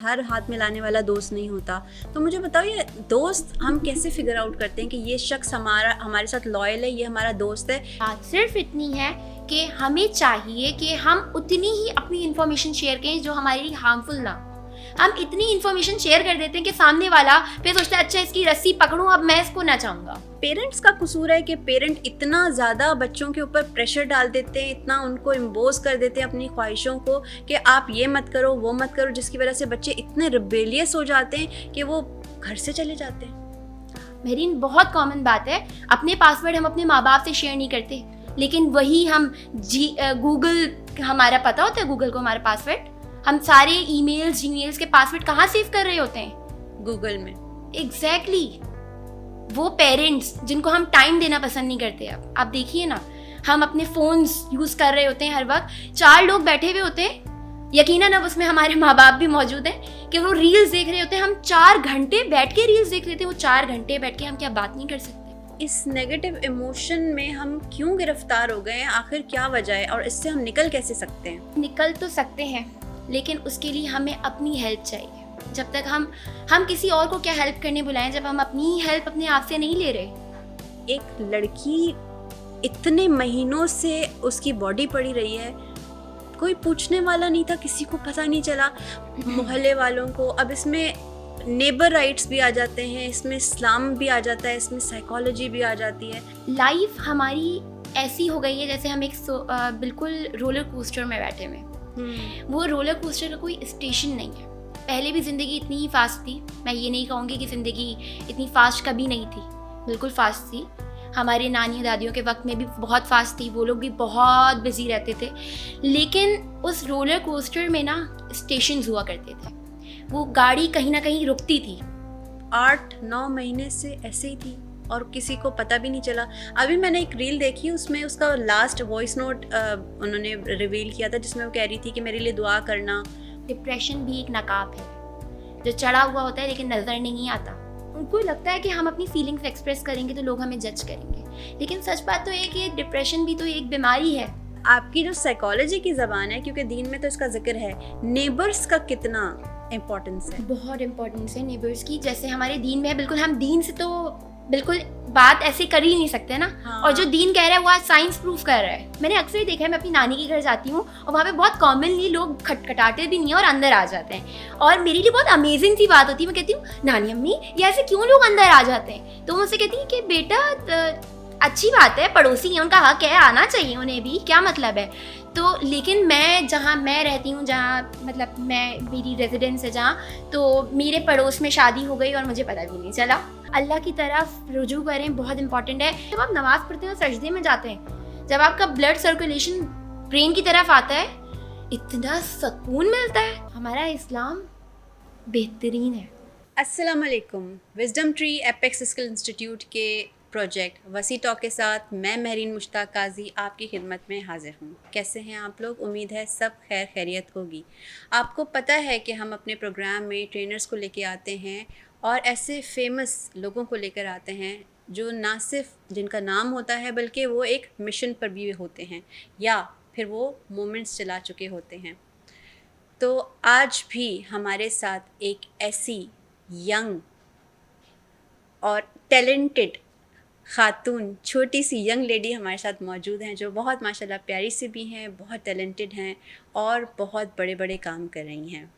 हर हाथ मिलाने वाला दोस्त नहीं होता। तो मुझे बताओ, ये दोस्त हम कैसे फिगर आउट करते हैं कि ये शख्स हमारे साथ लॉयल है, ये हमारा दोस्त है। बात सिर्फ इतनी है कि हमें चाहिए कि हम उतनी ही अपनी इंफॉर्मेशन शेयर करें जो हमारे लिए हार्मफुल ना। हम इतनी इंफॉर्मेशन शेयर कर देते हैं कि सामने वाला फिर सोचता है अच्छा इसकी रस्सी पकड़ूं, अब मैं इसको ना चाहूँगा। पेरेंट्स का कसूर है कि पेरेंट इतना ज़्यादा बच्चों के ऊपर प्रेशर डाल देते हैं, इतना उनको इम्पोज कर देते हैं अपनी ख्वाहिशों को कि आप ये मत करो वो मत करो, जिसकी वजह से बच्चे इतने रिबेलियस हो जाते हैं कि वो घर से चले जाते हैं। मेरीन, बहुत कॉमन बात है, अपने पासवर्ड हम अपने माँ बाप से शेयर नहीं करते, लेकिन वही हम गूगल, हमारा पता होता है गूगल को हमारा पासवर्ड, हम सारे ईमेल्स के पासवर्ड कहाँ सेव कर रहे होते हैं? गूगल में। एग्जैक्टली वो पेरेंट्स जिनको हम टाइम देना पसंद नहीं करते। अब आप देखिए ना, हम अपने फ़ोन्स यूज़ कर रहे होते हैं हर वक्त, 4 लोग बैठे हुए होते हैं, यकीनन अब उसमें हमारे माँ बाप भी मौजूद हैं, कि वो रील्स देख रहे होते हैं, हम 4 घंटे बैठ के रील्स देख रहे थे, वो 4 घंटे बैठ के हम क्या बात नहीं कर सकते? इस नेगेटिव इमोशन में हम क्यों गिरफ्तार हो गए हैं? आखिर क्या वजह है और इससे हम निकल कैसे सकते हैं? निकल तो सकते हैं, लेकिन उसके लिए हमें अपनी हेल्प चाहिए। जब तक हम किसी और को क्या हेल्प करने बुलाएं जब हम अपनी हेल्प अपने आप से नहीं ले रहे। एक लड़की इतने महीनों से उसकी बॉडी पड़ी रही है, कोई पूछने वाला नहीं था, किसी को पता नहीं चला, मोहल्ले वालों को। अब इसमें नेबर राइट्स भी आ जाते हैं, इसमें इस्लाम भी आ जाता है, इसमें साइकोलॉजी भी आ जाती है। लाइफ हमारी ऐसी हो गई है जैसे हम एक बिल्कुल रोलर कोस्टर में बैठे हुए। वो रोलर कोस्टर का कोई स्टेशन नहीं है। पहले भी ज़िंदगी इतनी ही फास्ट थी, मैं ये नहीं कहूँगी कि ज़िंदगी इतनी फास्ट कभी नहीं थी, बिल्कुल फास्ट थी। हमारे नानी दादियों के वक्त में भी बहुत फास्ट थी, वो लोग भी बहुत बिजी रहते थे, लेकिन उस रोलर कोस्टर में ना स्टेशंस हुआ करते थे, वो गाड़ी कहीं ना कहीं रुकती थी। 8-9 महीने से ऐसे ही थी और किसी को पता भी नहीं चला। अभी मैंने एक रील देखी, उसमें उसका लास्ट वॉइस नोट उन्होंने रिवील किया था, जिसमें वो कह रही थी कि मेरे लिए दुआ करना। डिप्रेशन भी एक नकाब है जो चढ़ा हुआ होता है लेकिन नज़र नहीं आता। उनको लगता है कि हम अपनी फीलिंग्स एक्सप्रेस करेंगे तो लोग हमें जज करेंगे, लेकिन सच बात तो है कि डिप्रेशन भी तो एक बीमारी है। आपकी जो साइकोलॉजी की ज़बान है, क्योंकि दीन में तो इसका जिक्र है, नेबर्स का कितना इम्पोर्टेंस है? बहुत इम्पोर्टेंस है नेबर्स की। जैसे हमारे दीन में है, बिल्कुल हम दीन से तो बिल्कुल बात ऐसे कर ही नहीं सकते ना। हाँ। और जो दीन कह रहा है वो आज साइंस प्रूफ कर रहा है। मैंने अक्सर देखा है, मैं अपनी नानी के घर जाती हूँ और वहाँ पे बहुत कॉमनली लोग खटखटाते भी नहीं है और अंदर आ जाते हैं, और मेरे लिए बहुत अमेजिंग सी बात होती है। मैं कहती हूँ नानी अम्मी ये ऐसे क्यों लोग अंदर आ जाते हैं? तो वो मुझसे कहती है कि बेटा अच्छी बात है, पड़ोसी हैं, उनका हक है, आना चाहिए उन्हें भी, क्या मतलब है। तो लेकिन मैं जहाँ मैं रहती हूँ, जहाँ मतलब मेरी रेजिडेंस है जहाँ, तो मेरे पड़ोस में शादी हो गई और मुझे पता भी नहीं चला। अल्लाह की तरफ रुजू करें, बहुत इंपॉर्टेंट है। जब आप नमाज पढ़ते हैं और सजदे में जाते हैं, जब आपका ब्लड सर्कुलेशन ब्रेन की तरफ आता है, इतना सुकून मिलता है। हमारा इस्लाम बेहतरीन है। अस्सलाम वालेकुम। Wisdom tree apex skill institute के प्रोजेक्ट वसी टॉक के साथ मैं महरीन मुश्ताक काजी आपकी खिदमत में हाजिर हूँ। कैसे हैं आप लोग? उम्मीद है सब खैर खैरियत होगी। आपको पता है कि हम अपने प्रोग्राम में ट्रेनर्स को लेके आते हैं और ऐसे फेमस लोगों को लेकर आते हैं जो ना सिर्फ जिनका नाम होता है, बल्कि वो एक मिशन पर भी होते हैं या फिर वो मोमेंट्स चला चुके होते हैं। तो आज भी हमारे साथ एक ऐसी यंग और टैलेंटेड खातून, छोटी सी यंग लेडी हमारे साथ मौजूद हैं, जो बहुत माशाल्लाह प्यारी सी भी हैं, बहुत टैलेंटेड हैं और बहुत बड़े बड़े काम कर रही हैं।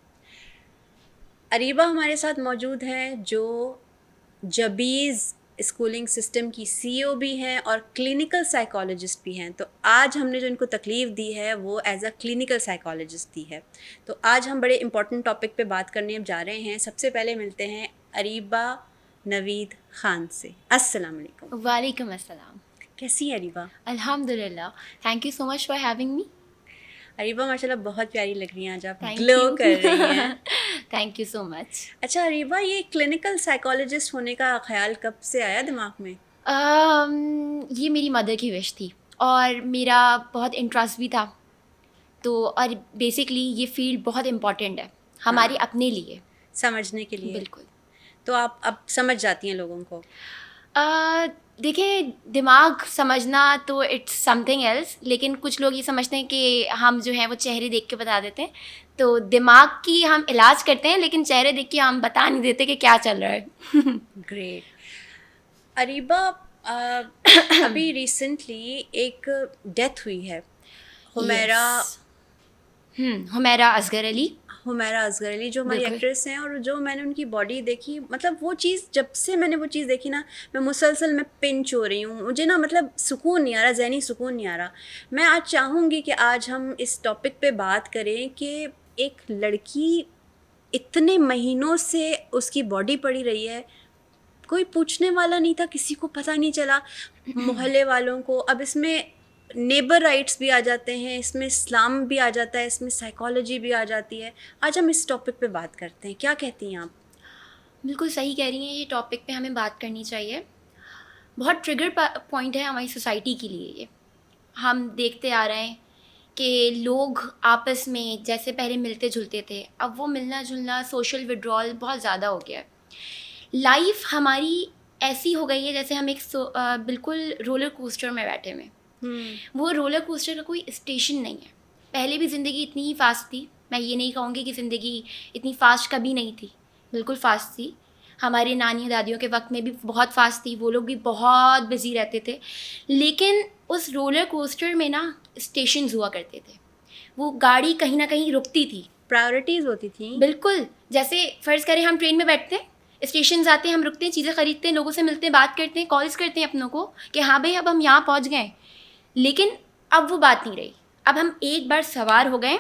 अरीबा हमारे साथ मौजूद हैं, जो जबीज़ स्कूलिंग सिस्टम की CEO भी हैं और क्लिनिकल साइकोलॉजिस्ट भी हैं। तो आज हमने जो इनको तकलीफ़ दी है वो एज अ क्लिनिकल साइकोलॉजिस्ट दी है। तो आज हम बड़े इंपॉर्टेंट टॉपिक पे बात करने अब जा रहे हैं। सबसे पहले मिलते हैं अरीबा नवीद ख़ान से। अस्सलाम वालेकुम। वालेकुम अस्सलाम। कैसी है अरीबा? अल्हम्दुलिल्लाह, thank you so much for having me. Areeba माशाल्लाह बहुत प्यारी लग रही हैं, आज आप Thank ग्लो you. कर रही हैं। Thank you so much. अच्छा अरीबा, ये क्लिनिकल साइकोलॉजिस्ट होने का ख्याल कब से आया दिमाग में? ये मेरी मदर की विश थी और मेरा बहुत इंटरेस्ट भी था। तो और बेसिकली ये फील्ड बहुत इम्पॉर्टेंट है हमारे अपने लिए, समझने के लिए। बिल्कुल। तो आप अब समझ जाती हैं लोगों को? देखिए, दिमाग समझना तो इट्स समथिंग एल्स, लेकिन कुछ लोग ये समझते हैं कि हम जो हैं वो चेहरे देख के बता देते हैं, तो दिमाग की हम इलाज करते हैं, लेकिन चेहरे देख के हम बता नहीं देते कि क्या चल रहा है। ग्रेट। अरीबा, अभी रिसेंटली एक डेथ हुई है, हुमैरा हुमैरा असगर अली। हुमैरा असगर अली, जो हमारी बिल्कुल। एक्ट्रेस हैं, और जो मैंने उनकी बॉडी देखी, मतलब वो चीज़, जब से मैंने वो चीज़ देखी ना, मैं मुसलसल मैं पिंच हो रही हूँ, मुझे ना मतलब सुकून नहीं आ रहा, ज़हनी सुकून नहीं आ रहा। मैं आज चाहूँगी कि आज हम इस टॉपिक पे बात करें कि एक लड़की इतने महीनों से उसकी बॉडी पड़ी रही है, कोई पूछने वाला नहीं था, किसी को पता नहीं चला, मोहल्ले वालों को। अब इसमें नेबर राइट्स भी आ जाते हैं, इसमें इस्लाम भी आ जाता है, इसमें साइकोलॉजी भी आ जाती है। आज हम इस टॉपिक पे बात करते हैं, क्या कहती हैं आप? बिल्कुल सही कह रही हैं, ये टॉपिक पे हमें बात करनी चाहिए। बहुत ट्रिगर पॉइंट है हमारी सोसाइटी के लिए ये। हम देखते आ रहे हैं कि लोग आपस में जैसे पहले मिलते जुलते थे, अब वो मिलना जुलना, सोशल विड्रॉल बहुत ज़्यादा हो गया है। लाइफ हमारी ऐसी हो गई है जैसे हम एक बिल्कुल रोलर कोस्टर में बैठे हुए हैं। वो रोलर कोस्टर का कोई स्टेशन नहीं है। पहले भी ज़िंदगी इतनी ही फास्ट थी, मैं ये नहीं कहूँगी कि ज़िंदगी इतनी फास्ट कभी नहीं थी, बिल्कुल फास्ट थी। हमारे नानी दादियों के वक्त में भी बहुत फास्ट थी, वो लोग भी बहुत बिजी रहते थे। लेकिन उस रोलर कोस्टर में ना स्टेशंस हुआ करते थे, वो गाड़ी कहीं ना कहीं रुकती थी, प्रायोरिटीज़ होती थी। बिल्कुल। जैसे फ़र्ज़ करें हम ट्रेन में बैठते हैं, स्टेशन आते हैं, हम रुकते हैं, चीज़ें ख़रीदते हैं, लोगों से मिलते हैं, बात करते हैं, कॉल्स करते हैं अपनों को कि हाँ भाई अब हम यहाँ पहुँच गए। लेकिन अब वो बात नहीं रही। अब हम एक बार सवार हो गए,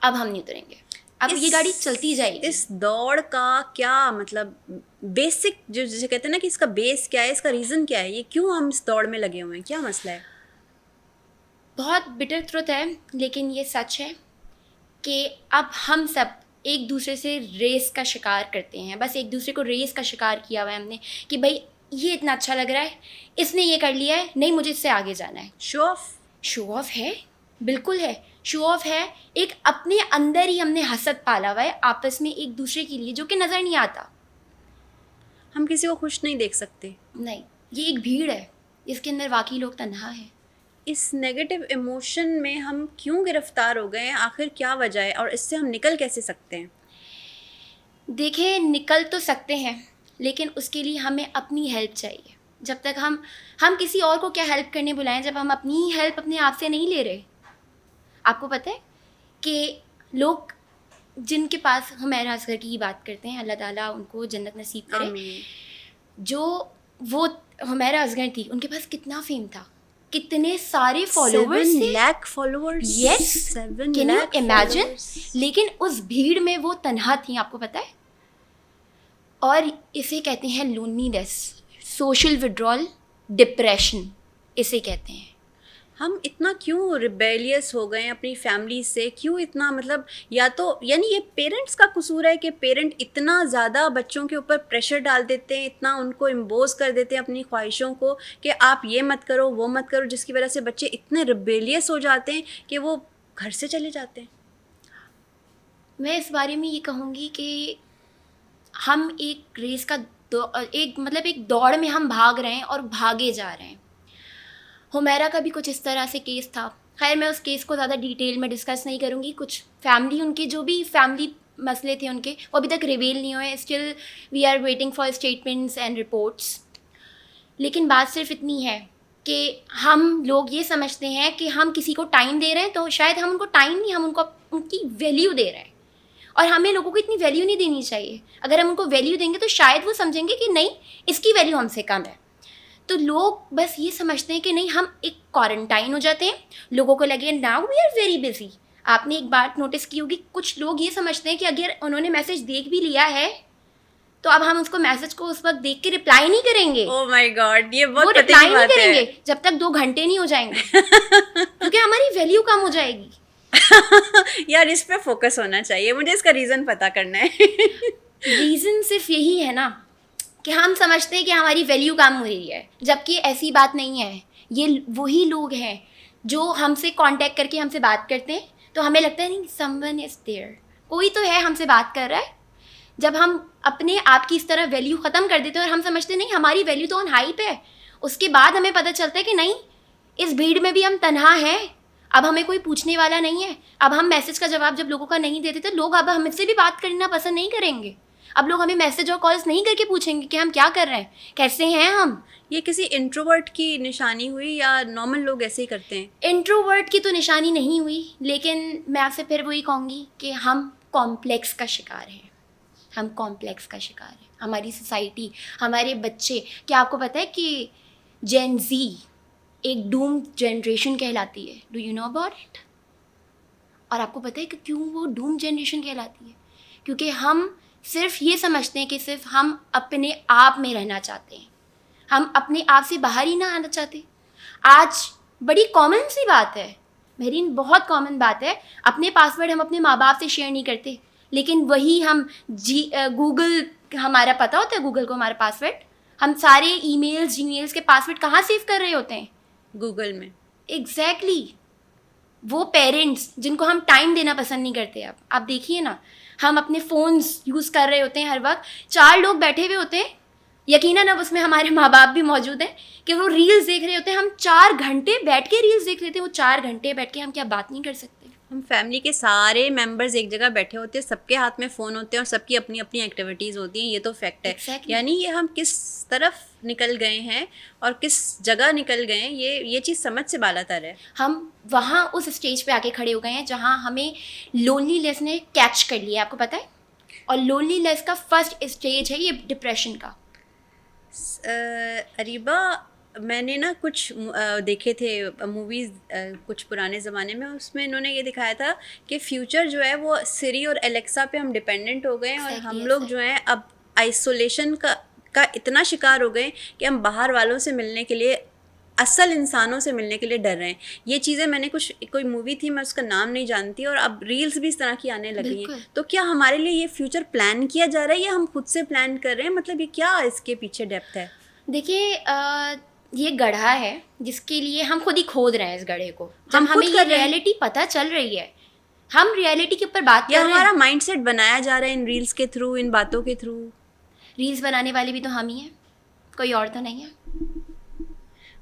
अब हम नहीं उतरेंगे, अब ये गाड़ी चलती जाएगी। इस दौड़ का क्या मतलब, बेसिक जो जिसे कहते हैं ना कि इसका बेस क्या है, इसका रीज़न क्या है, ये क्यों हम इस दौड़ में लगे हुए हैं, क्या मसला है? बहुत बिटर ट्रुथ है, लेकिन ये सच है कि अब हम सब एक दूसरे से रेस का शिकार करते हैं। बस एक दूसरे को रेस का शिकार किया हुआ है हमने कि भाई ये इतना अच्छा लग रहा है, इसने ये कर लिया है, नहीं मुझे इससे आगे जाना है। शो ऑफ है, बिल्कुल है, शो ऑफ है। एक अपने अंदर ही हमने हसद पाला हुआ है आपस में एक दूसरे के लिए, जो कि नज़र नहीं आता। हम किसी को खुश नहीं देख सकते। नहीं, ये एक भीड़ है, इसके अंदर वाकई लोग तन्हा है। इस नेगेटिव इमोशन में हम क्यों गिरफ्तार हो गए हैं, आखिर क्या वजह है, और इससे हम निकल कैसे सकते हैं? देखिए, निकल तो सकते हैं, लेकिन उसके लिए हमें अपनी हेल्प चाहिए। जब तक हम किसी और को क्या हेल्प करने बुलाएं, जब हम अपनी हेल्प अपने आप से नहीं ले रहे। आपको पता है कि लोग जिनके पास, हुमैरा असगर की ही बात करते हैं, अल्लाह ताला उनको जन्नत नसीब करे, आमीन। जो वो हुमैरा असगर थी, उनके पास कितना फेम था, कितने सारे फॉलोवर्स थे, 7 lakh followers. Yes, 7 can you lakh imagine? followers। लेकिन उस भीड़ में वो तन्हा थी, आपको पता है। और इसे कहते हैं लोनलीनेस, सोशल विड्रॉल, डिप्रेशन, इसे कहते हैं। हम इतना क्यों रिबेलियस हो गए हैं अपनी फैमिली से, क्यों इतना, मतलब या तो यानी ये पेरेंट्स का कसूर है कि पेरेंट इतना ज़्यादा बच्चों के ऊपर प्रेशर डाल देते हैं, इतना उनको इम्पोज कर देते हैं अपनी ख्वाहिशों को कि आप ये मत करो, वो मत करो, जिसकी वजह से बच्चे इतने रिबेलियस हो जाते हैं कि वो घर से चले जाते हैं। मैं इस बारे में ये कहूँगी कि हम एक रेस का एक दौड़ में हम भाग रहे हैं और भागे जा रहे हैं। हुमैरा का भी कुछ इस तरह से केस था। खैर, मैं उस केस को ज़्यादा डिटेल में डिस्कस नहीं करूँगी। कुछ फैमिली, उनके जो भी फैमिली मसले थे उनके, वो अभी तक रिवील नहीं हुए। Still we are waiting for statements and reports. लेकिन बात सिर्फ इतनी है कि हम लोग ये समझते हैं कि हम किसी को टाइम दे रहे हैं, तो शायद हम उनको टाइम नहीं, हम उनको उनकी वैल्यू दे रहे हैं। और हमें लोगों को इतनी वैल्यू नहीं देनी चाहिए। अगर हम उनको वैल्यू देंगे तो शायद वो समझेंगे कि नहीं, इसकी वैल्यू हमसे कम है। तो लोग बस ये समझते हैं कि नहीं, हम एक क्वारंटाइन हो जाते हैं, लोगों को लगे now we are very busy. आपने एक बात नोटिस की होगी, कुछ लोग ये समझते हैं कि अगर उन्होंने मैसेज देख भी लिया है तो अब हम उसको मैसेज को उस वक्त देख के रिप्लाई नहीं करेंगे। ओह माय गॉड, ये बहुत वो पते रिप्लाई की नहीं बात करेंगे है। जब तक 2 घंटे नहीं हो जाएंगे क्योंकि हमारी वैल्यू कम हो जाएगी। यार, इस पे फोकस होना चाहिए, मुझे इसका रीज़न पता करना है। रीज़न सिर्फ यही है ना कि हम समझते हैं कि हमारी वैल्यू कम हो रही है, जबकि ऐसी बात नहीं है। ये वही लोग हैं जो हमसे कांटेक्ट करके हमसे बात करते हैं, तो हमें लगता है नहीं, समवन इज देयर, कोई तो है हमसे बात कर रहा है। जब हम अपने आप की इस तरह वैल्यू ख़त्म कर देते हैं और हम समझते नहीं हमारी वैल्यू तो ऑन हाई पे है, उसके बाद हमें पता चलता है कि नहीं, इस भीड़ में भी हम तन्हा हैं अब हमें कोई पूछने वाला नहीं है। अब हम मैसेज का जवाब जब लोगों का नहीं देते थे, लोग अब हमसे भी बात करना पसंद नहीं करेंगे। अब लोग हमें मैसेज और कॉल्स नहीं करके पूछेंगे कि हम क्या कर रहे हैं, कैसे हैं हम। ये किसी इंट्रोवर्ट की निशानी हुई या नॉर्मल लोग ऐसे ही करते हैं? इंट्रोवर्ट की तो निशानी नहीं हुई, लेकिन मैं आपसे फिर वही कहूँगी कि हम कॉम्प्लेक्स का शिकार हैं। हम कॉम्प्लेक्स का शिकार हैं, हमारी सोसाइटी, हमारे बच्चे। क्या आपको पता है कि जेन जी एक डूम जनरेशन कहलाती है? Do you know about it? और आपको पता है कि क्यों वो डूम जनरेशन कहलाती है? क्योंकि हम सिर्फ ये समझते हैं कि सिर्फ हम अपने आप में रहना चाहते हैं, हम अपने आप से बाहर ही ना आना चाहते। आज बड़ी कॉमन सी बात है मेरीन, बहुत कॉमन बात है, अपने पासवर्ड हम अपने माँ बाप से शेयर नहीं करते, लेकिन वही हम गूगल, हमारा पता होता है गूगल को हमारा पासवर्ड। हम सारे ईमेल्स जीमेल्स के पासवर्ड कहाँ सेव कर रहे होते हैं? गूगल में। एग्जैक्टली वो पेरेंट्स जिनको हम टाइम देना पसंद नहीं करते। अब आप देखिए ना, हम अपने फ़ोन्स यूज़ कर रहे होते हैं हर वक्त, 4 लोग बैठे हुए होते हैं, यकीनन अब उसमें हमारे माँ बाप भी मौजूद हैं, कि वो रील्स देख रहे होते हैं। हम 4 घंटे बैठ के रील्स देख रहे थे, वो 4 घंटे बैठ के हम क्या बात नहीं कर सकते? हम फैमिली के सारे मेंबर्स एक जगह बैठे होते हैं, सबके हाथ में फ़ोन होते हैं और सबकी अपनी अपनी एक्टिविटीज़ होती हैं, ये तो फैक्ट है। Exactly. यानी ये हम किस तरफ निकल गए हैं और किस जगह निकल गए हैं, ये चीज़ समझ से बालातर है। हम वहाँ उस स्टेज पे आके खड़े हो गए हैं जहाँ हमें लोनलीनेस ने कैच कर लिया, आपको पता है? और लोनलीनेस का फर्स्ट स्टेज है ये डिप्रेशन का। अरीबा, मैंने ना कुछ देखे थे मूवीज़ कुछ पुराने ज़माने में, उसमें इन्होंने ये दिखाया था कि फ्यूचर जो है वो सिरी और एलेक्सा पे हम डिपेंडेंट हो गए हैं और हम लोग जो हैं अब आइसोलेशन का इतना शिकार हो गए कि हम बाहर वालों से मिलने के लिए, असल इंसानों से मिलने के लिए डर रहे हैं। ये चीज़ें मैंने कोई मूवी थी, मैं उसका नाम नहीं जानती, और अब रील्स भी इस तरह की आने लगी हैं। तो क्या हमारे लिए ये फ्यूचर प्लान किया जा रहा है या हम खुद से प्लान कर रहे हैं? मतलब ये क्या इसके पीछे डेप्थ है? देखिए, ये गड्ढा है जिसके लिए हम खुद ही खोद रहे हैं इस गड्ढे को। जब हम हमें खुद ये कर रहे हैं। रियलिटी पता चल रही है, हम रियलिटी के ऊपर बात या कर रहे हमारा हैं। माइंडसेट बनाया जा रहा है इन रील्स के थ्रू, इन बातों के थ्रू। रील्स बनाने वाले भी तो हम ही हैं, कोई और तो नहीं है।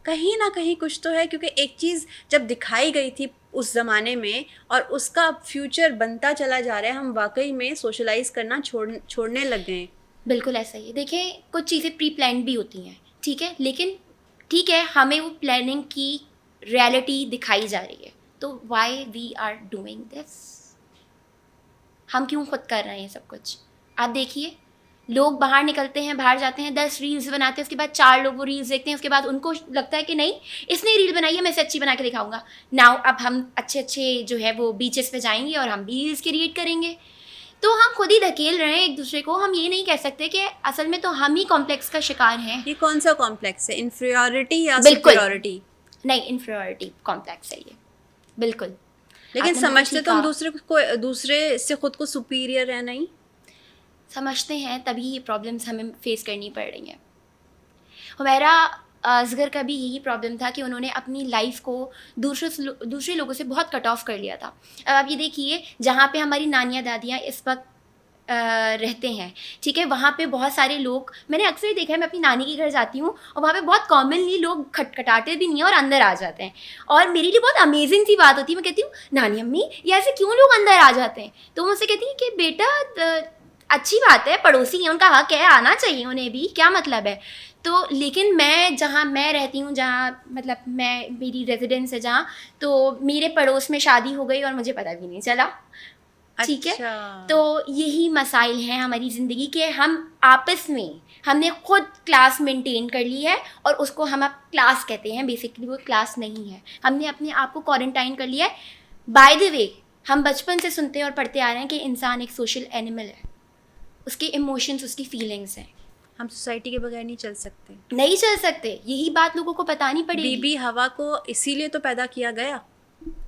कहीं ना कहीं कुछ तो है, क्योंकि एक चीज़ जब दिखाई गई थी उस ज़माने में और उसका फ्यूचर बनता चला जा रहा है, हम वाकई में सोशलाइज करना छोड़ने लग गए हैं। बिल्कुल ऐसा ही है। देखिए, कुछ चीज़ें प्री प्लान्ड भी होती हैं, ठीक है, लेकिन ठीक है, हमें वो प्लानिंग की रियलिटी दिखाई जा रही है, तो why we are doing this? हम क्यों खुद कर रहे हैं सब कुछ? आप देखिए, लोग बाहर निकलते हैं, बाहर जाते हैं, 10 रील्स बनाते हैं, उसके बाद 4 लोग वो रील्स देखते हैं, उसके बाद उनको लगता है कि नहीं, इसने रील बनाई है, मैं इसे अच्छी बना के दिखाऊंगा। नाउ अब हम अच्छे अच्छे जो है वो बीचेस पे जाएंगे और हम भी रील्स क्रिएट करेंगे। तो हम खुद ही धकेल रहे हैं एक दूसरे को। हम ये नहीं कह सकते कि असल में तो हम ही कॉम्प्लेक्स का शिकार हैं। ये कौन सा कॉम्प्लेक्स है, इन्फीरियरिटी या बिल्कुल। सुपीरियरिटी? नहीं, इन्फीरियरिटी कॉम्प्लेक्स है ये, बिल्कुल। लेकिन आपने समझते बिल्कुल तो हम ठीक दूसरे से खुद को सुपीरियर है नहीं? समझते हैं, तभी ये प्रॉब्लम्स हमें फेस करनी पड़ रही हैं। हुमैरा असगर का भी यही प्रॉब्लम था कि उन्होंने अपनी लाइफ को दूसरे लोगों से बहुत कट ऑफ कर लिया था। अब आप ये देखिए, जहाँ पे हमारी नानियाँ दादियाँ इस वक्त रहते हैं, ठीक है, वहाँ पे बहुत सारे लोग, मैंने अक्सर देखा है, मैं अपनी नानी के घर जाती हूँ और वहाँ पे बहुत कॉमनली लोग खटखटाते भी नहीं हैं और अंदर आ जाते हैं। और मेरे लिए बहुत अमेजिंग सी बात होती है। मैं कहती हूँ, नानी अम्मी, ये ऐसे क्यों लोग अंदर आ जाते हैं? तो वो मुझसे कहती हैं कि बेटा अच्छी बात है, पड़ोसी हैं, उनका हक है, आना चाहिए उन्हें भी, क्या मतलब है? तो लेकिन मैं जहाँ मैं रहती हूँ, जहाँ मतलब मेरी रेजिडेंस है जहाँ, तो मेरे पड़ोस में शादी हो गई और मुझे पता भी नहीं चला, ठीक है। अच्छा। तो यही मसाइल हैं हमारी ज़िंदगी के। हम आपस में, हमने खुद क्लास मेंटेन कर ली है और उसको हम अब क्लास कहते हैं, बेसिकली वो क्लास नहीं है। हमने अपने आप को क्वारंटाइन कर लिया है। बाय द वे, हम बचपन से सुनते और पढ़ते आ रहे हैं कि इंसान एक सोशल एनिमल है, उसके इमोशंस, उसकी फीलिंग्स हैं। हम सोसाइटी के बगैर नहीं चल सकते। नहीं चल सकते, यही बात लोगों को बतानी पड़ेगी। बीबी हवा को इसीलिए तो पैदा किया गया,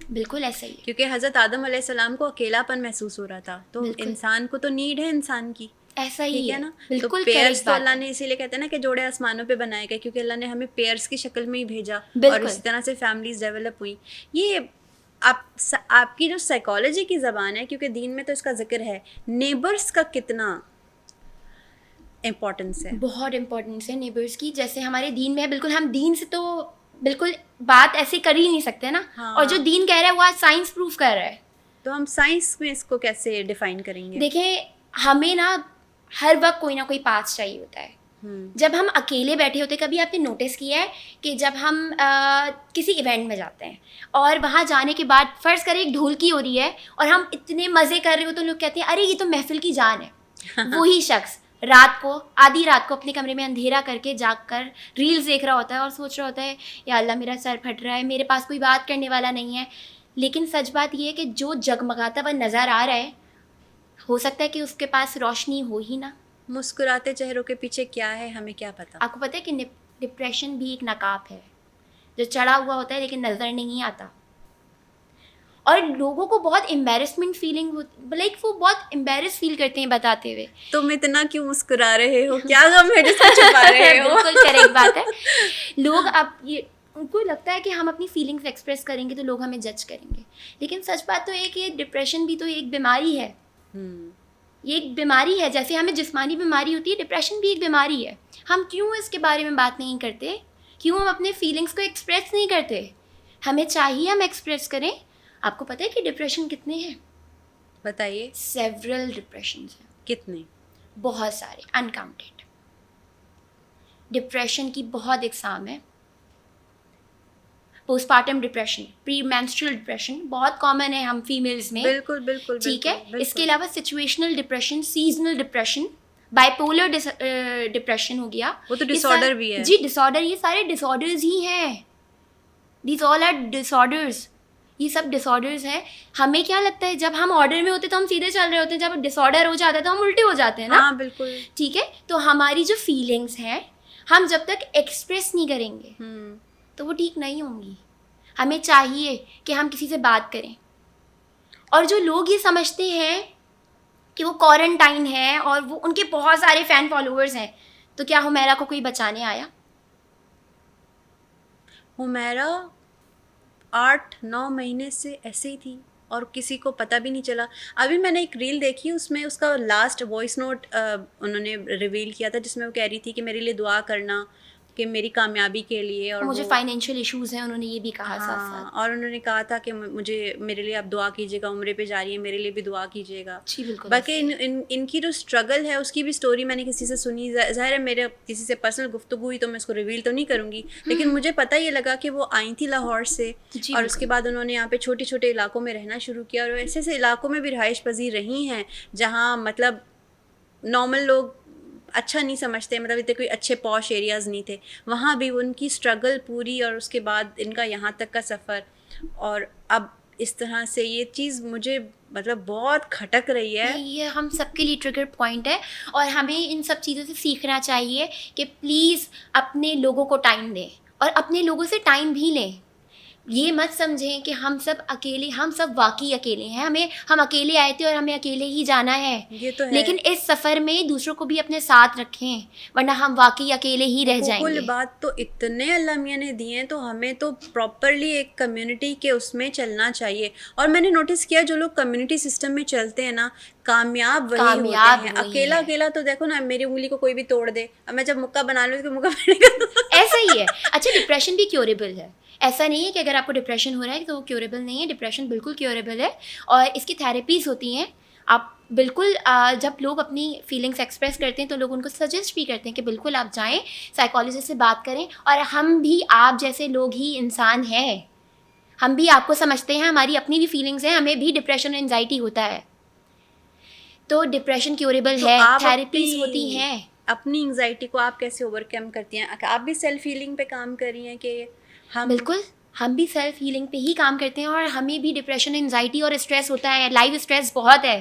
बिल्कुल ऐसा ही है। क्योंकि हज़रत आदम अलैहिस्सलाम को अकेलापन महसूस हो रहा था, तो बिल्कुल। इंसान को तो नीड है इंसान की, ऐसा ही ठीक है ना? बिल्कुल तो पेयर्स correct तो बात अल्लाह है। ने इसीलिए कहते हैं ना कि जोड़े आसमानों पे बनाए गए, क्योंकि अल्लाह ने हमें पेयर्स की शक्ल में ही भेजा और बिल्कुल। इसी तरह से फैमिलीज डेवलप हुई। ये आपकी जो साइकोलॉजी की ज़बान है, क्योंकि दीन में तो इसका जिक्र है, नेबर्स का कितना इम्पोर्टेंस है? बहुत इम्पोर्टेंस है नेबर्स की, जैसे हमारे दीन में है। बिल्कुल, हम दीन से तो बिल्कुल बात ऐसे कर ही नहीं सकते ना। हाँ। और जो दीन कह रहा है वो आज साइंस प्रूफ कर रहा है। तो हम साइंस में इसको कैसे डिफाइन करेंगे? देखें, हमें ना हर वक्त कोई ना कोई पास चाहिए होता है। जब हम अकेले बैठे होते, कभी आपने नोटिस किया है कि जब हम किसी इवेंट में जाते हैं और वहाँ जाने के बाद फ़र्ज़ करें एक ढोलकी हो रही है और हम इतने मज़े कर रहे हो तो लोग कहते हैं अरे ये तो महफिल की जान है। वही शख्स रात को, आधी रात को अपने कमरे में अंधेरा करके जाग कर रील्स देख रहा होता है और सोच रहा होता है या अल्लाह मेरा सर फट रहा है, मेरे पास कोई बात करने वाला नहीं है। लेकिन सच बात यह है कि जो जगमगाता हुआ नज़र आ रहा है, हो सकता है कि उसके पास रोशनी हो ही ना। मुस्कुराते चेहरों के पीछे क्या है हमें क्या पता। आपको पता है कि डिप्रेशन भी एक नकाब है जो चढ़ा हुआ होता है लेकिन नज़र नहीं आता। और लोगों को बहुत एम्बैरेसमेंट फीलिंग होती, लाइक वो बहुत एम्बैरेस फील करते हैं बताते हुए। तुम इतना क्यों मुस्कुरा रहे हो, क्या गम है जिसको छुपा रहे हो? बिल्कुल करेक्ट बात है। लोग अब ये उनको लगता है कि हम अपनी फीलिंग्स एक्सप्रेस करेंगे तो लोग हमें जज करेंगे, लेकिन सच बात तो है कि डिप्रेशन भी तो एक बीमारी है। ये एक बीमारी है, जैसे हमें जिस्मानी बीमारी होती है, डिप्रेशन भी एक बीमारी है। हम क्यों इसके बारे में बात नहीं करते? क्यों हम अपने फीलिंग्स को एक्सप्रेस नहीं करते? हमें चाहिए हम एक्सप्रेस करें। आपको पता है कि डिप्रेशन कितने हैं? बताइए। सेवरल डिप्रेशंस हैं। कितने? बहुत सारे, अनकाउंटेड। डिप्रेशन की बहुत इकसाम है। Postpartum depression, pre menstrual depression बहुत कॉमन है हम फीमेल्स में। बिल्कुल बिल्कुल ठीक है। बिल्कुल। इसके अलावा situational depression, seasonal depression, bipolar depression हो गया। वो तो डिसऑर्डर भी है। जी डिसऑर्डर, ये सारे डिसऑर्डर्स ही हैं। These all are disorders. ये सब डिसऑर्डर्स हैं। हमें क्या लगता है जब हम ऑर्डर में होते तो हम सीधे चल रहे होते हैं, जब डिसऑर्डर हो जाता है तो हम उल्टे हो जाते हैं ना। हाँ बिल्कुल। ठीक है। तो हमारी जो फीलिंग्स हैं हम जब तक एक्सप्रेस नहीं करेंगे तो वो ठीक नहीं होंगी। हमें चाहिए कि हम किसी से बात करें। और जो लोग ये समझते हैं कि वो क्वारंटाइन है और वो उनके बहुत सारे फ़ैन फॉलोअर्स हैं, तो क्या हुमैरा को कोई बचाने आया? हुमैरा 8-9 महीने से ऐसे ही थी और किसी को पता भी नहीं चला। अभी मैंने एक रील देखी, उसमें उसका लास्ट वॉइस नोट उन्होंने रिवील किया था जिसमें वो कह रही थी कि मेरे लिए दुआ करना कि मेरी कामयाबी के लिए। और मुझे फाइनेंशियल इश्यूज़ हैं, उन्होंने ये भी कहा। हाँ, साथ साथ और उन्होंने कहा था कि मुझे मेरे लिए आप दुआ कीजिएगा, उम्रे पे जा रही है, मेरे लिए भी दुआ कीजिएगा। जी बिल्कुल। बाकी इनकी जो स्ट्रगल है उसकी भी स्टोरी मैंने किसी से सुनी। ज़ाहिर है मेरे किसी से पर्सनल गुफ्तगू हुई तो मैं इसको रिवील तो नहीं करूँगी, लेकिन मुझे पता ये लगा कि वो आई थी लाहौर से और उसके बाद उन्होंने यहाँ पे छोटे छोटे इलाकों में रहना शुरू किया और ऐसे ऐसे इलाकों में भी रहाइश पजीर रही हैं जहाँ मतलब नॉर्मल लोग अच्छा नहीं समझते, मतलब इतने कोई अच्छे पॉश एरियाज़ नहीं थे। वहाँ भी उनकी स्ट्रगल पूरी और उसके बाद इनका यहाँ तक का सफ़र, और अब इस तरह से ये चीज़ मुझे मतलब बहुत खटक रही है। ये हम सबके लिए ट्रिगर पॉइंट है और हमें इन सब चीज़ों से सीखना चाहिए कि प्लीज़ अपने लोगों को टाइम दें और अपने लोगों से टाइम भी लें। ये मत समझें कि हम सब अकेले, हम सब वाकई अकेले हैं। हम अकेले आए थे और हमें अकेले ही जाना है। ये तो है। लेकिन इस सफ़र में दूसरों को भी अपने साथ रखें, वरना हम वाकई अकेले ही रह जाएंगे। कुल बात तो इतने अल्लाह मियाँ ने दिए हैं, तो हमें तो प्रॉपरली एक कम्युनिटी के उसमें चलना चाहिए। और मैंने नोटिस किया जो लोग कम्युनिटी सिस्टम में चलते हैं ना, कामयाब वही होते हैं। अकेला अकेला तो देखो ना, मेरी उंगली को कोई भी तोड़ दे, अब मैं जब मुक्का बना लूँ तो मुक्का बनेगा। ऐसा ही है। अच्छा, डिप्रेशन भी क्योरेबल है। ऐसा नहीं है कि अगर आपको डिप्रेशन हो रहा है तो वो क्योरेबल नहीं है। डिप्रेशन बिल्कुल क्योरेबल है और इसकी थेरेपीज़ होती हैं। आप बिल्कुल जब लोग अपनी फीलिंग्स एक्सप्रेस करते हैं तो लोग उनको सजेस्ट भी करते हैं कि बिल्कुल आप जाएं, साइकोलॉजिस्ट से बात करें। और हम भी आप जैसे लोग ही इंसान हैं, हम भी आपको समझते हैं, हमारी अपनी भी फीलिंग्स हैं, हमें भी डिप्रेशन और एंजाइटी होता है। तो डिप्रेशन क्योरेबल है, थेरेपीज़ होती हैं। अपनी एंजाइटी को आप कैसे ओवरकम करती हैं? आप भी सेल्फ हीलिंग पे काम कर रही हैं कि हम? बिल्कुल, हम भी सेल्फ हीलिंग पे ही काम करते हैं और हमें भी डिप्रेशन, एंजाइटी और स्ट्रेस होता है। लाइफ स्ट्रेस बहुत है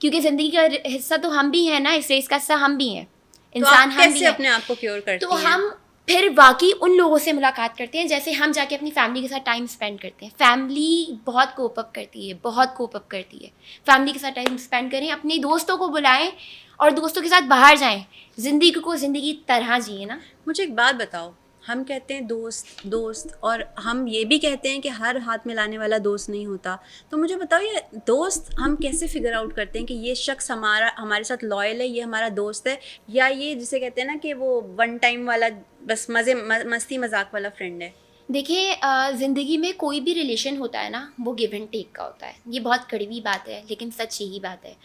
क्योंकि ज़िंदगी का हिस्सा तो हम भी हैं ना, इस रेस का हिस्सा हम भी हैं, इंसान हम भी हैं। कैसे अपने आप को क्योर करती हैं? तो हम फिर वाकई उन लोगों से मुलाकात करते हैं, जैसे हम जाके अपनी फैमिली के साथ टाइम स्पेंड करते हैं। फैमिली बहुत कोप अप करती है, बहुत कोप अप करती है। फैमिली के साथ टाइम स्पेंड करें, अपने दोस्तों को बुलाएं और दोस्तों के साथ बाहर जाएं। ज़िंदगी को ज़िंदगी तरह जिए ना। मुझे एक बात बताओ, हम कहते हैं दोस्त दोस्त, और हम ये भी कहते हैं कि हर हाथ मिलाने वाला दोस्त नहीं होता। तो मुझे बताओ, ये दोस्त हम कैसे फिगर आउट करते हैं कि ये शख्स हमारे साथ लॉयल है, ये हमारा दोस्त है, या ये जिसे कहते हैं ना कि वो वन टाइम वाला, बस मस्ती मजाक वाला फ्रेंड है? देखिए ज़िंदगी में कोई भी रिलेशन होता है ना, वो गिव एंड टेक का होता है। ये बहुत कड़वी बात है, लेकिन सच यही बात है।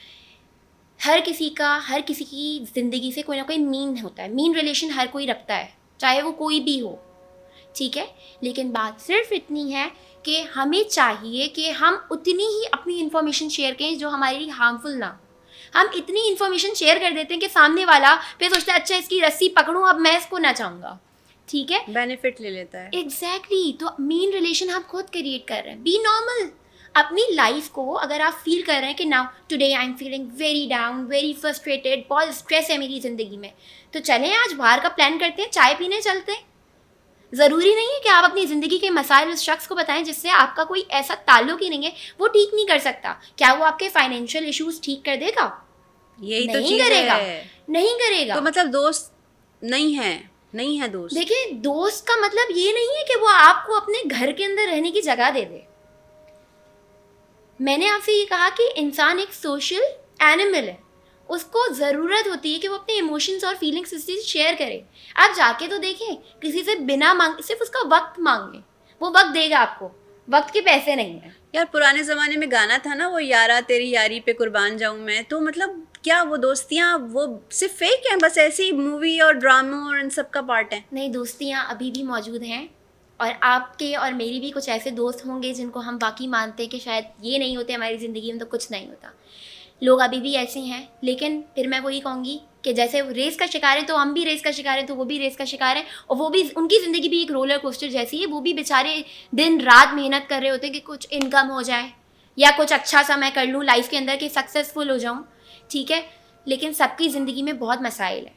हर किसी की ज़िंदगी से कोई ना कोई मीन होता है। मीन रिलेशन हर कोई रखता है, चाहे वो कोई भी हो, ठीक है। लेकिन बात सिर्फ इतनी है कि हमें चाहिए कि हम उतनी ही अपनी इन्फॉर्मेशन शेयर करें जो हमारे लिए हार्मफुल ना हो। हम इतनी इन्फॉर्मेशन शेयर कर देते हैं कि सामने वाला फिर सोचता है अच्छा इसकी रस्सी पकड़ूं, अब मैं इसको ना चाहूँगा, ठीक है। बेनिफिट ले लेता है। एग्जैक्टली तो मीन रिलेशन आप खुद क्रिएट कर रहे हैं। बी नॉर्मल अपनी लाइफ को। अगर आप फील कर रहे हैं कि now today I am feeling very down, very frustrated, बहुत स्ट्रेस है मेरी ज़िंदगी में, तो चलें आज बाहर का प्लान करते हैं, चाय पीने चलते हैं। ज़रूरी नहीं है कि आप अपनी ज़िंदगी के मसाइल उस शख्स को बताएं जिससे आपका कोई ऐसा ताल्लुक ही नहीं है। वो ठीक नहीं कर सकता। क्या वो आपके फाइनेंशियल इश्यूज ठीक कर देगा? यही तो नहीं चीज़ करेगा, है। नहीं करेगा। तो मतलब दोस्त नहीं है दोस्त। देखिए दोस्त का मतलब ये नहीं है कि वो आपको अपने घर के अंदर रहने की जगह दे दे। मैंने आपसे ये कहा कि इंसान एक सोशल एनिमल है, उसको ज़रूरत होती है कि वो अपने इमोशंस और फीलिंग्स किसी से शेयर करे। आप जाके तो देखें, किसी से बिना मांग, सिर्फ उसका वक्त मांगे, वो वक्त देगा आपको। वक्त के पैसे नहीं है। यार पुराने ज़माने में गाना था ना, वो यारा तेरी यारी पे कुर्बान जाऊं मैं, तो मतलब क्या वो दोस्तियाँ वो सिर्फ फेक हैं, बस ऐसी मूवी और ड्रामा और इन सब का पार्ट है? नहीं, दोस्तियाँ अभी भी मौजूद हैं, और आपके और मेरी भी कुछ ऐसे दोस्त होंगे जिनको हम वाकई मानते हैं कि शायद ये नहीं होते हमारी ज़िंदगी में तो कुछ नहीं होता। लोग अभी भी ऐसे हैं, लेकिन फिर मैं वही कहूँगी कि जैसे वो रेस का शिकार है तो हम भी रेस का शिकार हैं, तो वो भी रेस का शिकार है, और वो भी, उनकी ज़िंदगी भी एक रोलर कोस्टर जैसी है। वो भी बेचारे दिन रात मेहनत कर रहे होते हैं कि कुछ इनकम हो जाए या कुछ अच्छा सा मैं कर लूँ लाइफ के अंदर कि सक्सेसफुल हो जाऊँ, ठीक है। लेकिन सबकी ज़िंदगी में बहुत मसाइल है,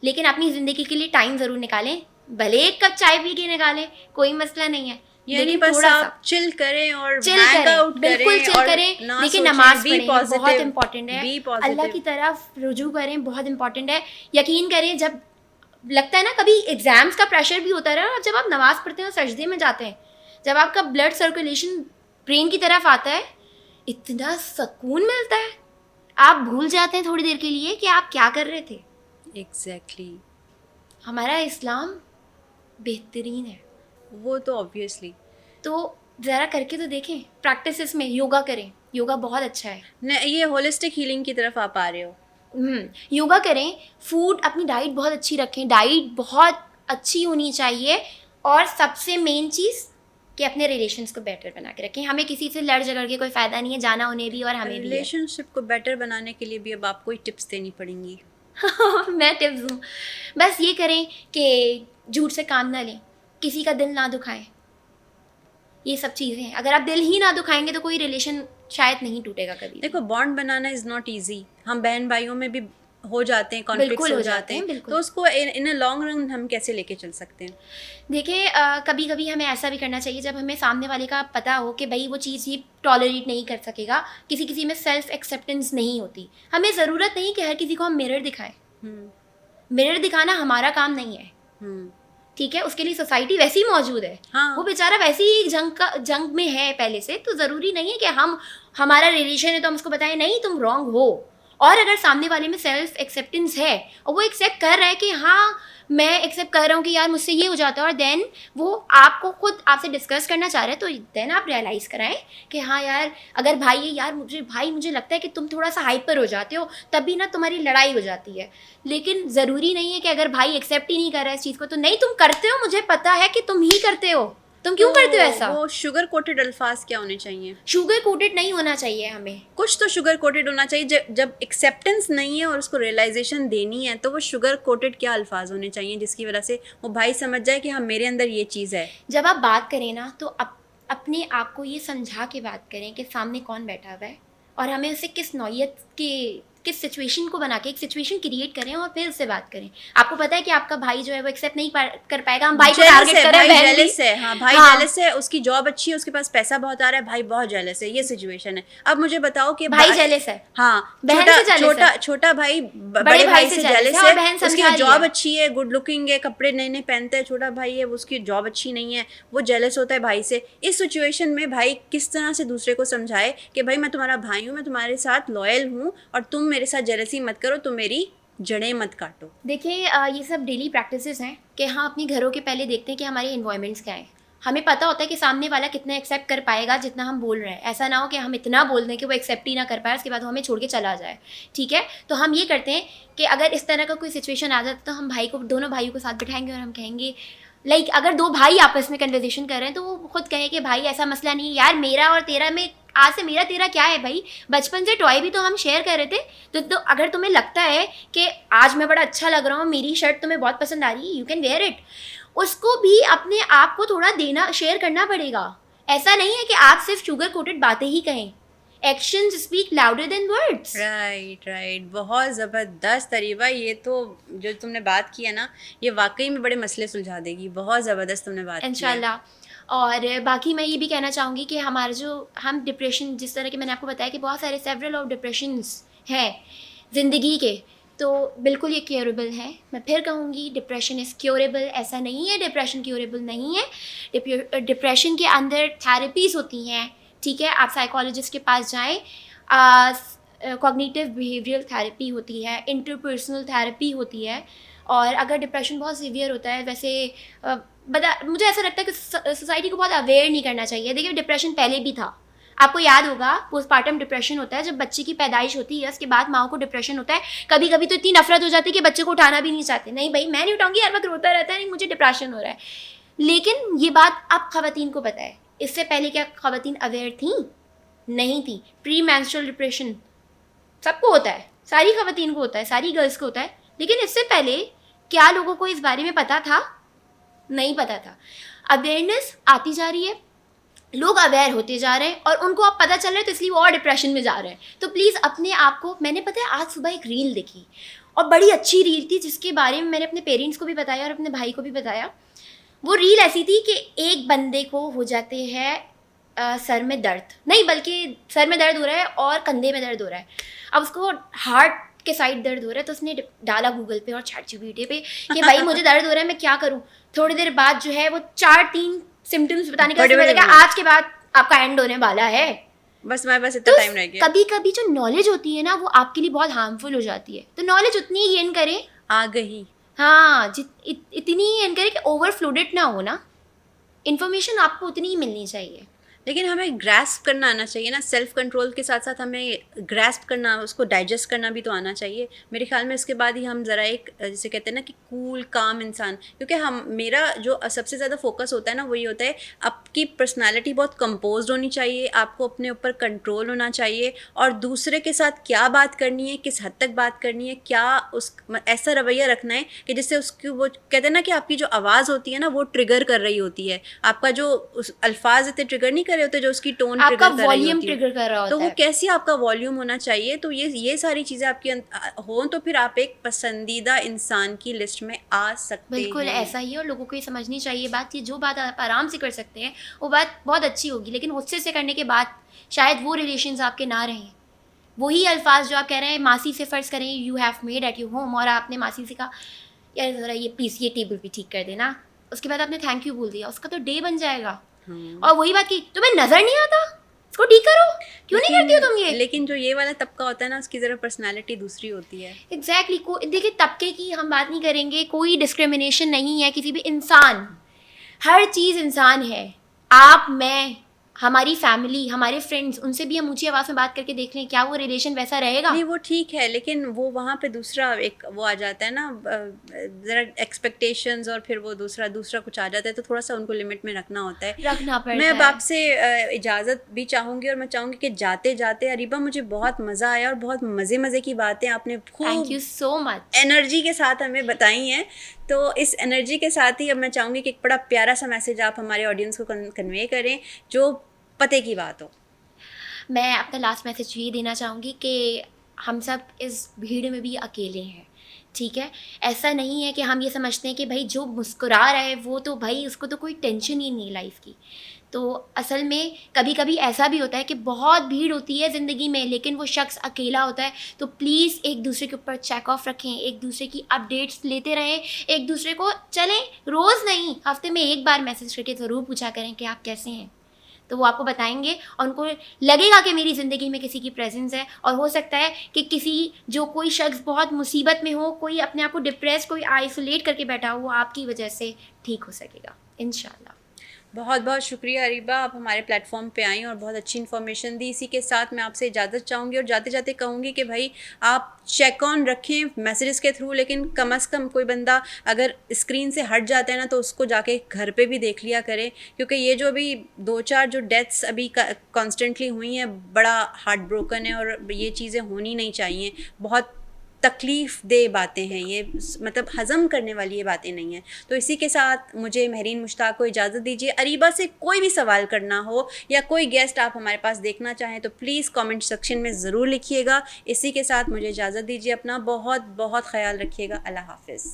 लेकिन अपनी ज़िंदगी के लिए टाइम ज़रूर निकालें। भले एक कप चाय पी के निकालें, कोई मसला नहीं है, यानी लेकिन बस थोड़ा आप सा चिल करें और चिल hang करें, out बिल्कुल करें चिल और करें, ना लेकिन सोचें, नमाज be पढ़ें, बहुत positive, इंपॉर्टेंट है। be Allah positive। की तरफ रुजू करें, बहुत इंपॉर्टेंट है। यकीन करें, जब लगता है ना कभी एग्जाम्स का प्रेशर भी होता रहा, जब आप नमाज पढ़ते हैं और सजदे में जाते हैं, जब आपका ब्लड सर्कुलेशन ब्रेन की तरफ आता है, इतना सुकून मिलता है, आप भूल जाते हैं थोड़ी देर के लिए कि आप क्या कर रहे थे। एग्जैक्टली। हमारा इस्लाम बेहतरीन है, वो तो ऑब्वियसली। तो ज़रा करके तो देखें। प्रैक्टिसेस में योगा करें, योगा बहुत अच्छा है। ये होलिस्टिक हीलिंग की तरफ आप आ रहे हो। योगा करें, फूड, अपनी डाइट बहुत अच्छी रखें, डाइट बहुत अच्छी होनी चाहिए, और सबसे मेन चीज़ कि अपने रिलेशंस को बेटर बना के रखें। हमें किसी से लड़ झगड़ के कोई फ़ायदा नहीं है, जाना उन्हें भी और हमें भी है। रिलेशनशिप को बेटर बनाने के लिए भी अब आपको ही टिप्स देनी पड़ेंगी। मैं टिप्स दूँ, बस ये करें कि झूठ से काम ना लें, किसी का दिल ना दुखाएं, ये सब चीज़ें हैं। अगर आप दिल ही ना दुखाएंगे तो कोई रिलेशन शायद नहीं टूटेगा कभी। देखो, bond banana is not easy. हम बहन भाइयों में भी हो जाते हैं, कॉन्फ्लिक्ट्स बिल्कुल हो जाते हैं, बिल्कुल। तो उसको इन अ लॉन्ग रन हम कैसे लेके चल सकते हैं? देखिए कभी कभी हमें ऐसा भी करना चाहिए जब हमें सामने वाले का पता हो कि भाई वो चीज़ ये टॉलरेट नहीं कर सकेगा, किसी किसी में सेल्फ एक्सेप्टेंस नहीं होती। हमें ज़रूरत नहीं कि हर किसी को हम मिरर दिखाएं। मिरर दिखाना हमारा काम नहीं है, ठीक है। उसके लिए सोसाइटी वैसी मौजूद है। हाँ। वो बेचारा वैसे ही जंग में है पहले से, तो ज़रूरी नहीं है कि हमारा रिलेशन है तो हम उसको बताएं नहीं तुम रॉन्ग हो। और अगर सामने वाले में सेल्फ एक्सेप्टेंस है और वो एक्सेप्ट कर रहा है कि हाँ मैं एक्सेप्ट कर रहा हूँ कि यार मुझसे ये हो जाता है, और देन वो आपको खुद आपसे डिस्कस करना चाह रहे हैं, तो देन आप रियलाइज़ कराएं कि हाँ यार अगर भाई है, यार मुझे लगता है कि तुम थोड़ा सा हाइपर हो जाते हो, तभी ना तुम्हारी लड़ाई हो जाती है। लेकिन ज़रूरी नहीं है कि अगर भाई एक्सेप्ट ही नहीं कर रहा है इस चीज़ को तो नहीं तुम करते हो, मुझे पता है कि तुम ही करते हो, तुम क्यों करते हो ऐसा? वो शुगर कोटेड अल्फाज क्या होने चाहिए? शुगर कोटेड नहीं होना चाहिए हमें। कुछ तो शुगर कोटेड होना चाहिए। जब एक्सेप्टेंस नहीं है और उसको रियलाइजेशन देनी है, तो वो शुगर कोटेड क्या अल्फाज होने चाहिए जिसकी वजह से वो भाई समझ जाए कि हाँ मेरे अंदर ये चीज़ है। जब आप बात करें ना तो अपने आप को ये समझा के बात करें कि सामने कौन बैठा हुआ है, और हमें उसे किस नौयत के किस सिचुएशन को बना के एक सिचुएशन क्रिएट करें और फिर उससे बात करें। आपको पता है कि आपका भाई जो है वो एक्सेप्ट नहीं कर पाएगा, हम भाई को टारगेट कर रहे हैं, बहन जेलस है, हाँ भाई हाँ। जेलस है, उसकी जॉब अच्छी है, उसके पास पैसा बहुत आ रहा है, भाई बहुत जेलस है, ये सिचुएशन है। अब मुझे बताओ कि भाई जेलस है, हाँ, बहन से जेलस है, छोटा भाई बड़े भाई से जेलस और है, बहन उसकी समझा रही जॉब है। अच्छी है, गुड लुकिंग है, कपड़े नए नए पहनता है, छोटा भाई है उसकी जॉब अच्छी नहीं है, वो जेलस होता है भाई से। इस सिचुएशन में भाई किस तरह से दूसरे को समझाए कि भाई मैं तुम्हारा भाई हूँ, मैं तुम्हारे साथ लॉयल हूँ और तुम मेरे साथ जेलसी मत करो, तुम मेरी जड़ें मत काटो। देखिए ये सब डेली प्रैक्टिसेस हैं कि हाँ अपने घरों के पहले देखते हैं कि हमारे इन्वायरमेंट्स क्या हैं, हमें पता होता है कि सामने वाला कितना एक्सेप्ट कर पाएगा जितना हम बोल रहे हैं। ऐसा ना हो कि हम इतना बोल दें कि वो एक्सेप्ट ही ना कर पाए, उसके बाद वो हमें छोड़ के चला जाए, ठीक है। तो हम ये करते हैं कि अगर इस तरह का कोई सिचुएशन आ जाता तो हम दोनों भाइयों को साथ बिठाएंगे और हम कहेंगे अगर दो भाई आपस में कन्वर्सेशन कर रहे हैं तो वो खुद कहे कि भाई ऐसा मसला नहीं है यार, मेरा और तेरा में आज से मेरा तेरा क्या है भाई, बचपन से टॉय भी तो हम शेयर कर रहे थे। तो अगर तुम्हें लगता है कि आज मैं बड़ा अच्छा लग रहा हूँ, मेरी शर्ट तुम्हें बहुत पसंद आ रही है, यू कैन वेयर इट। उसको भी अपने आप को थोड़ा देना, शेयर करना पड़ेगा। ऐसा नहीं है कि आप सिर्फ शुगर कोटेड बातें ही कहें, actions speak louder than words. Right, बहुत ज़बरदस्त तरीबा। ये तो जो तुमने बात की है ना, ये वाकई में बड़े मसले सुलझा देगी। बहुत ज़बरदस्त तुमने बात की है। इंशाल्लाह। और बाकी मैं ये भी कहना चाहूँगी कि हमारा हम डिप्रेशन, जिस तरह के मैंने आपको बताया कि बहुत सारे सेवरल ऑफ डिप्रेशंस हैं ज़िंदगी के, तो बिल्कुल ये क्योरेबल है। मैं फिर कहूँगी डिप्रेशन इज़ क्योरेबल। ऐसा नहीं है डिप्रेशन क्योरेबल नहीं है। डिप्रेशन के अंदर थेरेपीज़ होती हैं, ठीक है। आप साइकोलॉजिस्ट के पास जाएँ, कॉग्निटिव बिहेवियरल थेरेपी होती है, इंटरपर्सनल थेरेपी होती है। और अगर डिप्रेशन बहुत सीवियर होता है, वैसे मुझे ऐसा लगता है कि सोसाइटी को बहुत अवेयर नहीं करना चाहिए। देखिए डिप्रेशन पहले भी था, आपको याद होगा पोस्टमार्टम डिप्रेशन होता है जब बच्चे की पैदाइश होती है, उसके बाद माँ को डिप्रेशन होता है। कभी कभी तो इतनी नफरत हो जाती है कि बच्चे को उठाना भी नहीं चाहते, नहीं भाई मैं नहीं उठाऊंगी, हर वक्त रोता रहता है, नहीं मुझे डिप्रेशन हो रहा है। लेकिन ये बात अब ख़वातीन को पता है। इससे पहले क्या ख़वातीन अवेयर थी? नहीं थी। प्री मेंस्ट्रुअल डिप्रेशन सबको होता है, सारी ख़वातीन को होता है, सारी गर्ल्स को होता है। लेकिन इससे पहले क्या लोगों को इस बारे में पता था? नहीं पता था। अवेयरनेस आती जा रही है, लोग अवेयर होते जा रहे हैं और उनको अब पता चल रहा है, तो इसलिए वो और डिप्रेशन में जा रहे हैं। तो प्लीज़ अपने आप को, मैंने पता है आज सुबह एक रील देखी और बड़ी अच्छी रील थी, जिसके बारे में मैंने अपने पेरेंट्स को भी बताया और अपने भाई को भी बताया। वो रील ऐसी थी कि एक बंदे को हो जाते हैं सर में दर्द, नहीं बल्कि सर में दर्द हो रहा है और कंधे में दर्द हो रहा है। अब उसको हार्ट के साइड दर्द हो रहा है, तो उसने डाला गूगल पे और ChatGPT पे कि भाई मुझे दर्द हो रहा है, मैं क्या करूं। थोड़ी देर बाद जो है वो 4-3 सिम्टम्स बताने का लगा, आज के बाद आपका एंड होने वाला है, बस इतना टाइम रह गया। कभी कभी जो नॉलेज होती है ना, वो आपके लिए बहुत हार्मफुल हो जाती है। तो नॉलेज उतनी ही गेन करें, आ गई, हाँ इतनी ही गेन करें कि ओवरफ्लोडेड ना हो ना। इन्फॉर्मेशन आपको उतनी ही मिलनी चाहिए, लेकिन हमें ग्रैस्प करना आना चाहिए ना। सेल्फ कंट्रोल के साथ साथ हमें ग्रैस्प करना, उसको डाइजेस्ट करना भी तो आना चाहिए। मेरे ख्याल में इसके बाद ही हम ज़रा एक, जैसे कहते हैं ना कि कूल काम इंसान, क्योंकि मेरा जो सबसे ज़्यादा फोकस होता है ना, वही होता है आपकी पर्सनालिटी बहुत कंपोज्ड होनी चाहिए, आपको अपने ऊपर कंट्रोल होना चाहिए, और दूसरे के साथ क्या बात करनी है, किस हद तक बात करनी है, क्या ऐसा रवैया रखना है कि जिससे उसकी, वो कहते हैं ना कि आपकी जो आवाज़ होती है ना, वो ट्रिगर कर रही होती है। आपका जो अल्फाज इतने ट्रिगर नहीं कर रहे होते, जो उसकी टोन आपका वॉल्यूम ट्रिगर कर रहा होता है, तो वो है। कैसी आपका वॉल्यूम होना चाहिए। तो ये सारी चीज़ें आपकी हो, तो फिर आप एक पसंदीदा इंसान की लिस्ट में आ सकते हैं। बिल्कुल ऐसा ही है, और लोगों को ये समझनी चाहिए बात कि जो बात आप आराम से कर सकते हैं वो बात बहुत अच्छी होगी, लेकिन गुस्से से करने के बाद शायद वो रिलेशंस आपके ना रहें। वही अल्फाज जो आप कह रहे हैं, मासी से फ़र्ज़ करें you have made at your home, और आपने मासी से कहा यार ज़रा ये प्लीज़ ये टेबल भी ठीक कर देना, उसके बाद आपने थैंक यू बोल दिया, उसका तो डे बन जाएगा। और वही बात की तुम्हें नजर नहीं आता, इसको ठीक करो, क्यों नहीं करती हो तुम ये। लेकिन जो ये वाला तबका होता है ना, उसकी जरा पर्सनालिटी दूसरी होती है। एग्जैक्टली देखिए तबके की हम बात नहीं करेंगे, कोई डिस्क्रिमिनेशन नहीं है किसी भी इंसान, हर चीज़ इंसान है। आप, मैं, हमारी फैमिली, हमारे फ्रेंड्स, उनसे भी हम ऊंची आवाज़ में बात करके देख लें, क्या वो रिलेशन वैसा रहेगा? नहीं वो ठीक है, लेकिन वो वहाँ पे दूसरा एक वो आ जाता है ना, ज़रा एक्सपेक्टेशंस, और फिर वो दूसरा कुछ आ जाता है, तो थोड़ा सा उनको लिमिट में रखना होता है, रखना पड़ता है। मैं अब आपसे इजाज़त भी चाहूँगी, और मैं चाहूँगी कि जाते जाते अरीबा, मुझे बहुत मज़ा आया और बहुत मज़े की बातें आपने खूब, thank you so much, energy के साथ हमें बताई हैं। तो इस एनर्जी के साथ ही अब मैं चाहूँगी कि एक बड़ा प्यारा सा मैसेज आप हमारे ऑडियंस को कन्वे करें, जो पते की बात हो। मैं अपना लास्ट मैसेज ये देना चाहूँगी कि हम सब इस भीड़ में भी अकेले हैं, ठीक है। ऐसा नहीं है कि हम ये समझते हैं कि भाई जो मुस्कुरा रहा है वो तो भाई उसको तो कोई टेंशन ही नहीं लाइफ की। तो असल में कभी कभी ऐसा भी होता है कि बहुत भीड़ होती है ज़िंदगी में, लेकिन वो शख्स अकेला होता है। तो प्लीज़ एक दूसरे के ऊपर चेक ऑफ रखें, एक दूसरे की अपडेट्स लेते रहें, एक दूसरे को चलें, रोज़ नहीं हफ्ते में एक बार मैसेज करके ज़रूर पूछा करें कि आप कैसे हैं, तो वो आपको बताएंगे और उनको लगेगा कि मेरी ज़िंदगी में किसी की प्रेजेंस है। और हो सकता है कि कोई शख्स बहुत मुसीबत में हो, कोई अपने आप को डिप्रेस, कोई आइसोलेट करके बैठा हो, वो आपकी वजह से ठीक हो सकेगा इंशाल्लाह। बहुत बहुत शुक्रिया अरीबा, आप हमारे प्लेटफॉर्म पे आई और बहुत अच्छी इन्फॉर्मेशन दी। इसी के साथ मैं आपसे इजाज़त चाहूँगी और जाते जाते कहूँगी कि भाई आप चेक ऑन रखें मैसेजेस के थ्रू, लेकिन कम अज़ कम कोई बंदा अगर स्क्रीन से हट जाता है ना, तो उसको जाके घर पे भी देख लिया करें, क्योंकि ये जो अभी 2-4 जो डेथ्स अभी कॉन्स्टेंटली हुई हैं, बड़ा हार्ट ब्रोकन है और ये चीज़ें होनी नहीं चाहिए। बहुत तकलीफ़ दे बातें हैं ये, मतलब हज़म करने वाली ये बातें नहीं हैं। तो इसी के साथ मुझे महरीन मुश्ताक को इजाज़त दीजिए। अरीबा से कोई भी सवाल करना हो या कोई गेस्ट आप हमारे पास देखना चाहें तो प्लीज़ कमेंट सेक्शन में ज़रूर लिखिएगा। इसी के साथ मुझे इजाज़त दीजिए। अपना बहुत बहुत ख़्याल रखिएगा। अल्लाह हाफ़िज़।